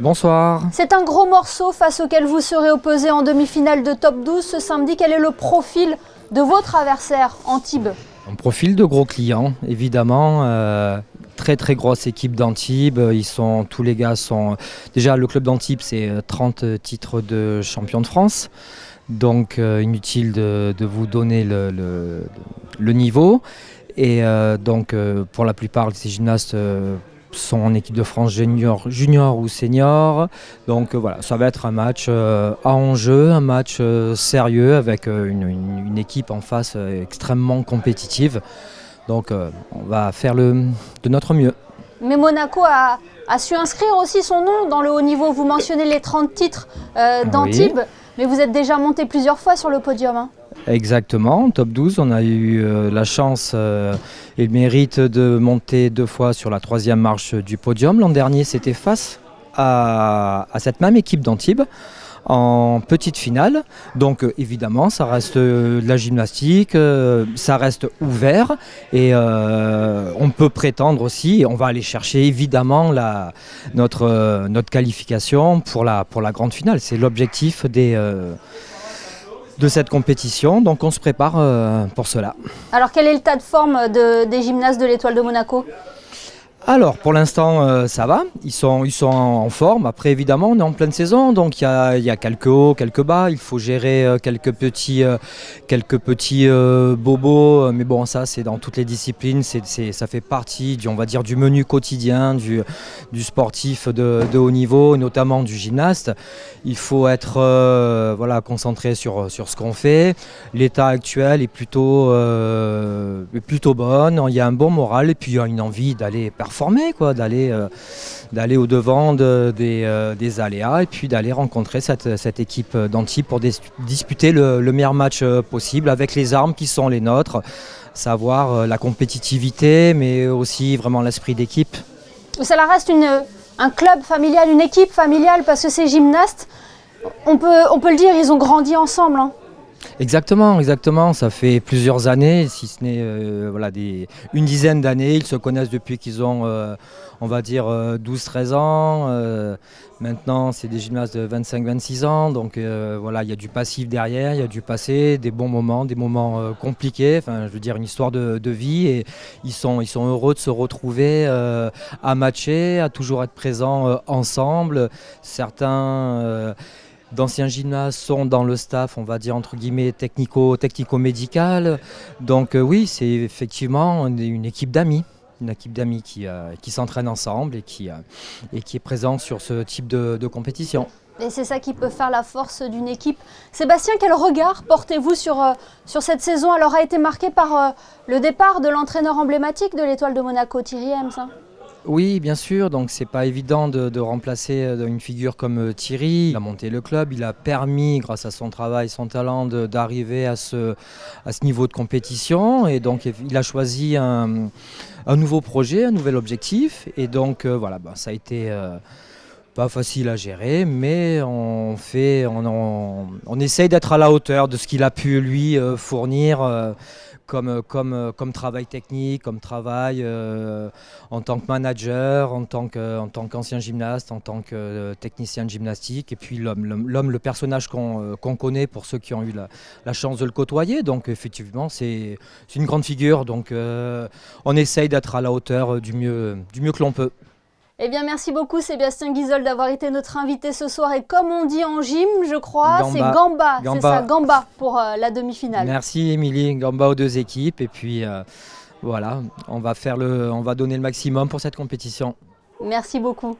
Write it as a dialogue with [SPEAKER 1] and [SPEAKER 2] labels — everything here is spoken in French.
[SPEAKER 1] Bonsoir.
[SPEAKER 2] C'est un gros morceau face auquel vous serez opposé en demi-finale de top 12 ce samedi. Quel est le profil de votre adversaire, Antibes?
[SPEAKER 1] Un profil de gros clients, évidemment. Très très grosse équipe d'Antibes. Tous les gars sont. Déjà, le club d'Antibes, c'est 30 titres de champion de France. Donc, inutile de vous donner le niveau. Et donc, pour la plupart de ces gymnastes sont en équipe de France junior ou senior. Donc voilà, ça va être un match à enjeu, un match sérieux avec une équipe en face extrêmement compétitive. Donc on va faire de notre mieux.
[SPEAKER 2] Mais Monaco a su inscrire aussi son nom dans le haut niveau. Vous mentionnez les 30 titres d'Antibes, oui. Mais vous êtes déjà monté plusieurs fois sur le podium. Hein.
[SPEAKER 1] Exactement, top 12, on a eu la chance et le mérite de monter 2 fois sur la 3e marche du podium. L'an dernier, c'était face à cette même équipe d'Antibes en petite finale. Donc évidemment, ça reste de la gymnastique, ça reste ouvert et on peut prétendre aussi, et on va aller chercher évidemment notre qualification pour la grande finale. C'est l'objectif de cette compétition, donc on se prépare pour cela.
[SPEAKER 2] Alors quel est le tas de forme des gymnastes de l'Étoile de Monaco ?
[SPEAKER 1] Alors pour l'instant ça va, ils sont en forme. Après évidemment on est en pleine saison, donc il y a quelques hauts, quelques bas, il faut gérer quelques petits bobos, mais bon ça c'est dans toutes les disciplines, ça fait partie du menu quotidien du sportif de haut niveau, notamment du gymnaste. Il faut être concentré sur ce qu'on fait. L'état actuel est plutôt bonne, il y a un bon moral et puis il y a une envie d'aller performer, d'aller au-devant des aléas et puis d'aller rencontrer cette équipe d'Antibes pour disputer le meilleur match possible avec les armes qui sont les nôtres, savoir la compétitivité mais aussi vraiment l'esprit d'équipe.
[SPEAKER 2] Ça reste un club familial, une équipe familiale parce que ces gymnastes, on peut le dire, ils ont grandi ensemble. Hein.
[SPEAKER 1] Exactement, ça fait plusieurs années, si ce n'est une dizaine d'années, ils se connaissent depuis qu'ils ont 12-13 ans, maintenant c'est des gymnastes de 25-26 ans, donc il y a du passif derrière, il y a du passé, des bons moments, des moments compliqués, une histoire de vie et ils sont heureux de se retrouver à matcher, à toujours être présents ensemble, certains... d'anciens gymnastes sont dans le staff, on va dire entre guillemets technico-médical. Donc oui, c'est effectivement une équipe d'amis. Une équipe d'amis qui s'entraîne ensemble et qui est présente sur ce type de compétition.
[SPEAKER 2] Et c'est ça qui peut faire la force d'une équipe. Sébastien, quel regard portez-vous sur cette saison? Elle aura été marquée par le départ de l'entraîneur emblématique de l'Étoile de Monaco, Thierry Hems.
[SPEAKER 1] Oui, bien sûr, donc c'est pas évident de remplacer une figure comme Thierry. Il a monté le club, il a permis, grâce à son travail, son talent, d'arriver à ce niveau de compétition. Et donc il a choisi un nouveau projet, un nouvel objectif. Et donc ça a été pas facile à gérer, mais on essaye d'être à la hauteur de ce qu'il a pu lui fournir. Comme travail technique, comme travail en tant que manager, en tant qu'ancien gymnaste, en tant que technicien de gymnastique, et puis l'homme, le personnage qu'on connaît pour ceux qui ont eu la chance de le côtoyer. Donc effectivement, c'est une grande figure, donc on essaye d'être à la hauteur du mieux que l'on peut.
[SPEAKER 2] Eh bien, merci beaucoup Sébastien Guizol d'avoir été notre invité ce soir. Et comme on dit en gym, je crois, c'est Gamba. C'est ça, Gamba pour la demi-finale.
[SPEAKER 1] Merci Émilie, Gamba aux 2 équipes. Et puis on va donner le maximum pour cette compétition.
[SPEAKER 2] Merci beaucoup.